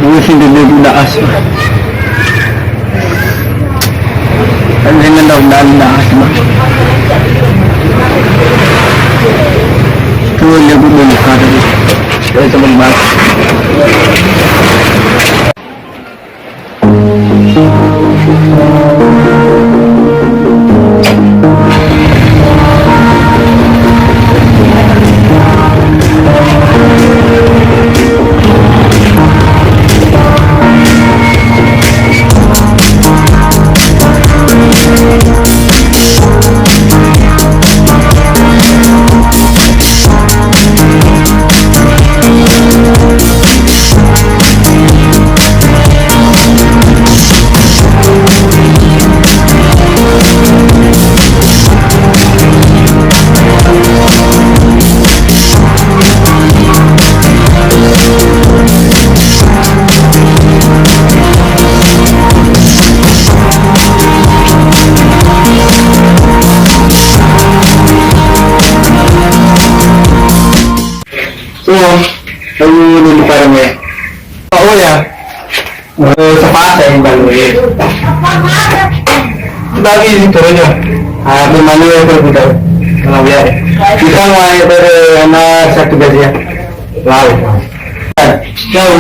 Busin din yung naas. Ano na daw naas mo? Tuloy na bumuli ka rin. Dahil sa magbasa. So, nung parang eh. Oo ya. Sa pasa yung baloy. Dagi dito rin yun. May manual ko dito. Mga biyari. Isang mga pero na sa tugas yan. Wow. Ciao.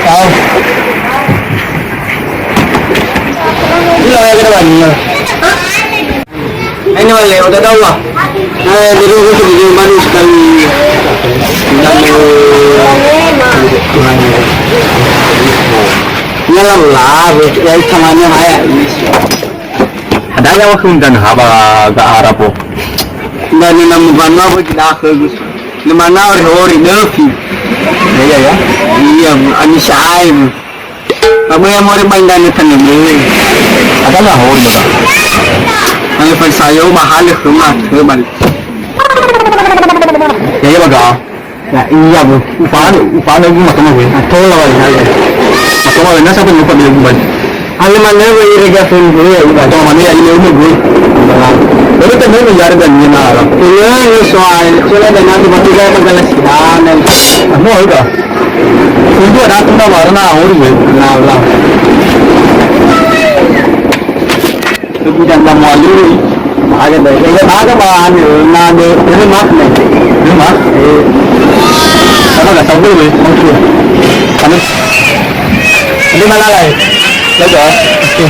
Tahu. Bila yang kita bani. Ini mana? Udah tahu lah. Dulu aku di mana sekali. Nyalam lah, ya tangannya ayah. Ada yang waktu dan haba ke Arab. Dan ini nama mana aku tidak kerja. Di mana orang nerfi. Iya ya. Iya, ani saim. Kamu yang mau main dan itu nih. Ada nggak hor ba? Ay pagsayo mahal humat human. Ya baga. Ya iya bu. Upaan lagi matama gue. Tola wala ya. Matama wala nasa pun lupa bilang ban. Alam mana gue irrigation gue ya. Matama mana ya ini umur gue. Pero también me llama de niña nada. Iya soal soalnya dengan di mati kayak magalas dan. Ano itu? Itu ada tunda warna hor gue. Nah lah. Kemudian kamu alur ada baik. Ini ada bahan nade ini mak nih. Ini mak. Apa nggak tahu gue? Maksud. Kamu. Ini mana lagi? Lagi. Oke.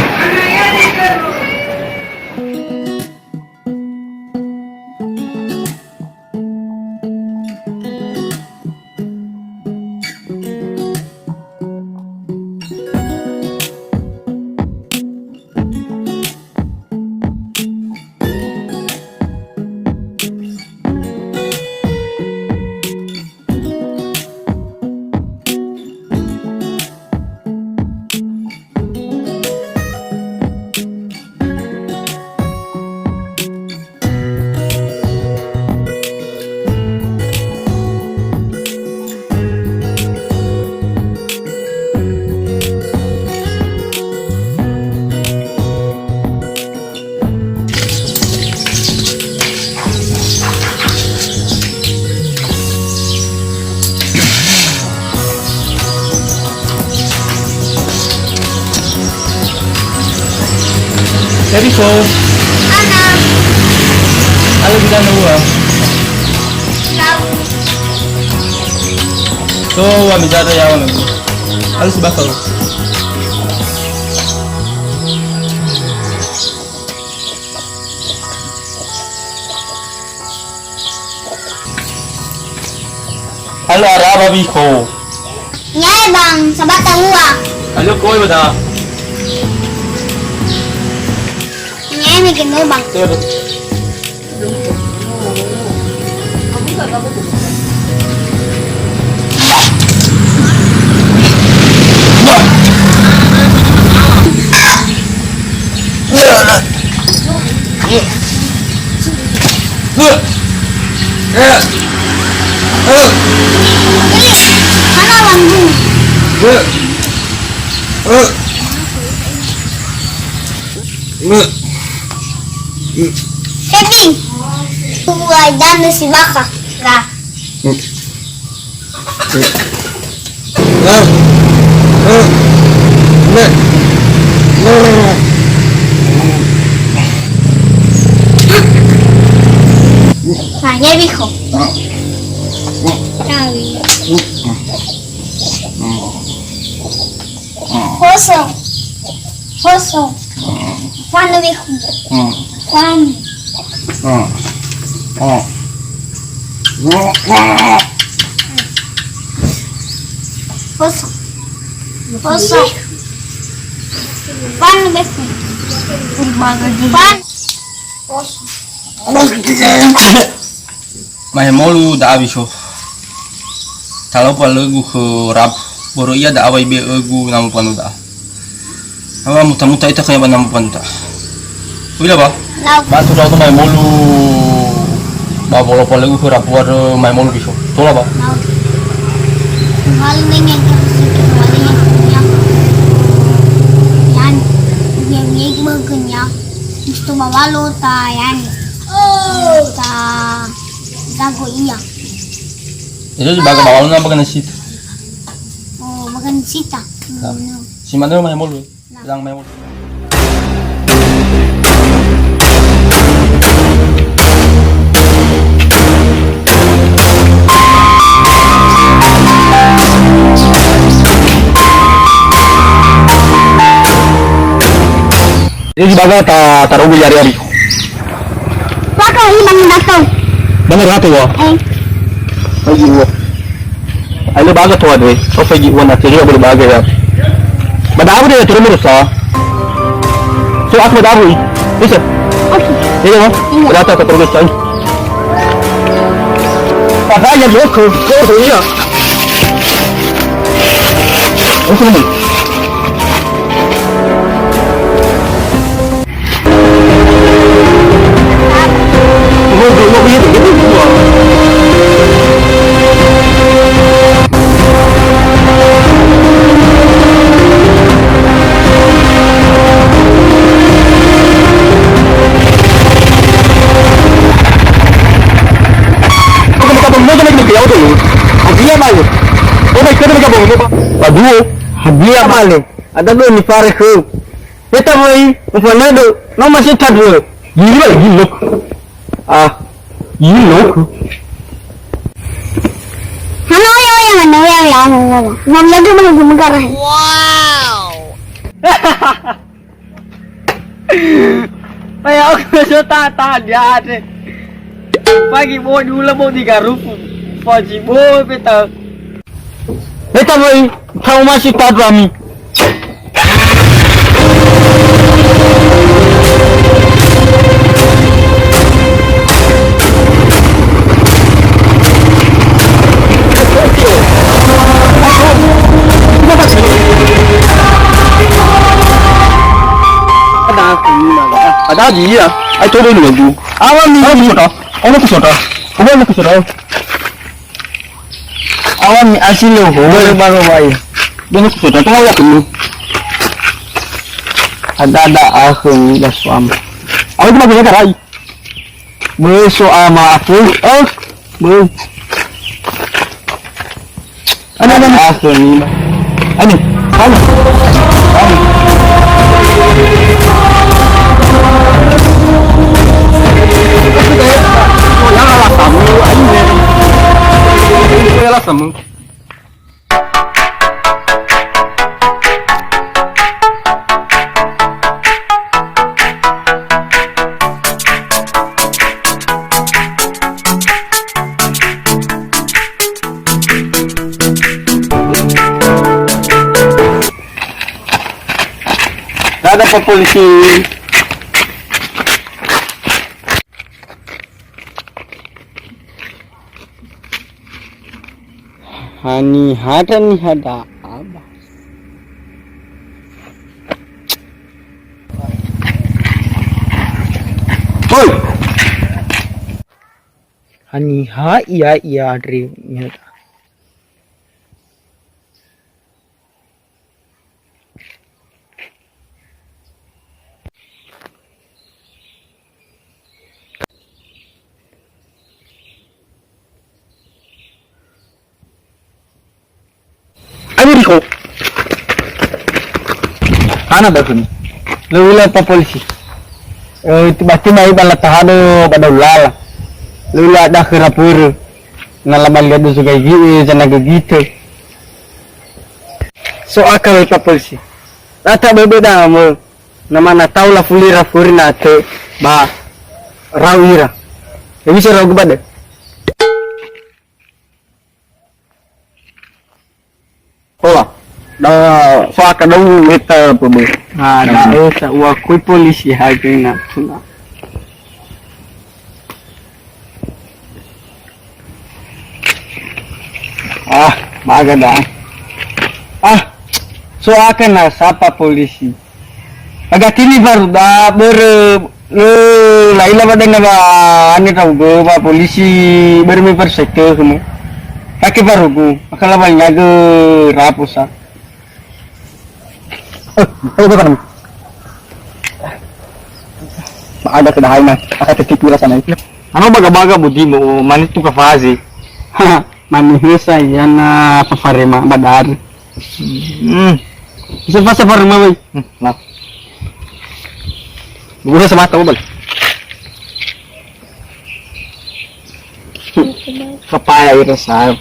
Jadi ko. Ana. Alam kita nuwa. Labu. So, amizada yawa na. Alas ba ko? Halo araba biko. Nyai bang, sa batang uwa. Halo ko ba da? Nyai may gino bang. Tuh. Mana lambung? Kevin. Uwa dan si baka. Lah. Nah, ya dijo. Joso. Joso. Cuando dijo. Cuando. Joso. Joso. Cuando dijo. Cuando. Joso. Mai molu da abisho. Kalau palu ke rap baru iya da awai be egu namu panuda. Awa muta-muta ita kaya ba namu panuda. Bila ba? Lau. Ba tu tu mai molu ba bolo palu ke rap war mai molu bisho. Tola ba? Lau. Galing na niya kasi galing niya. Yan. Yan niya magkanya. Gusto mawalo ta yan. Ta gago iya. Itu baga bawal na baga nasit. Oh, maganda sita. Si mana mai molu? Bilang mai molu. Ini baga taruh jari-jari. Pakai hilang datang. Bener ratu ya? Pagi wo. Ayo baga to adwe. So pagi wo na tiri abul baga ya. Badabu de tiri murusa. So aku badabu. Bisa. Oke. Iya mo. Rata ka terus ay. Pagaya loko. Ko iya. Oke mo. Mo begitu gitu. Hadia male ada lo ni pare ko eta boy ufanado no masih tadro gilo gilo Halo yang ngam lagi mengejar. Wow. Ay ako so tatadya ate. Pagi mo dula mo di garupu. Pagi mo beta. Eta boy kau masih tadro ami. Ada gì à? Ai tôi đây được chú. Awan ni sota. Ono ku sota. Ono ku sota. Awan ni asilo ho baru bai. Ono ku sota. Tahu ya dulu. Ada akhir ya suam. Aku cuma bisa karai. Musuh ama aku. Belum. Ada akhir ni. Ani. Ani. rasamu. Ada Pak Polisi. Hani hada apa? Hoi. Hani iya Adri nyata. Riko. Ana bakun. Lula pa polisi. Tiba-tiba ibala tahado pada ulala. Lula dah kerapur. Nalaman gado sugai gitu, jana gitu. So akal pa polisi. Rata bebeda mo. Namana taula fulira furina te ba rawira. Ini sih ragu bade. Pola, dah soal kadang kita apa ber? Dah, saya wakui polisi hari nak tuna. Baga dah. Soal kena siapa polisi? Agak ini baru dah laila pada nama ane tahu gua polisi bermimpi sektor semua. Kaki baru gue, akal apa nyaga rapusa. Bukan. Ada kedahain mah, akan tertipu lah sana. Ano baga-baga budi mo, manis tu kafazi. Manis hesa yana pafarema badar. Bisa pas pafarema boy. Nah. Gue sama tahu bal. Kapaya itu sah.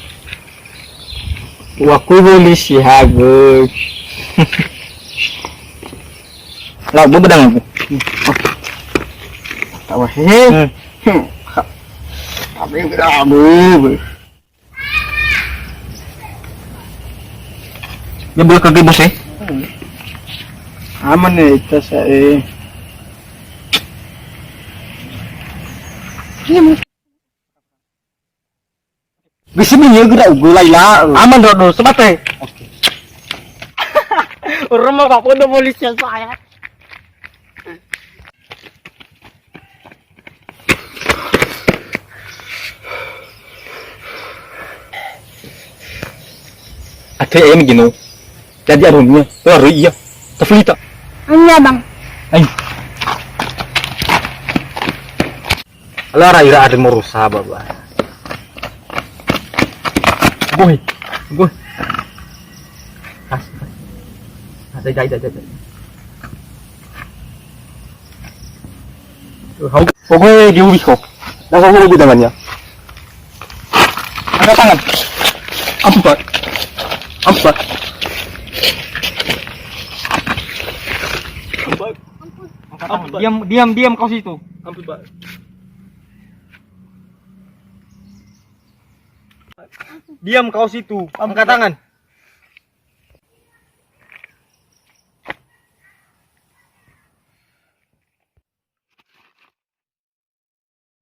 Waktu polisi hagus. Lah, bu bedang aku. Tahu he. Apa yang berabu? Dia boleh kaki bos Aman ya itu saya. Bisa menyegera gulai lah. Aman dulu sebatai. Oke. Rumah Pak Pondo polisi saya. Ada yang gini. Jadi arumnya, baru iya. Taflita. Iya bang. Ayo. Alah raya ada merusak bapak. Boy. Đây. Pokoknya diubi kok. Langsung ubi tangannya. Angkat tangan. Ampat. Diam kau situ. Ampat. Diam kau situ. Angkat tangan.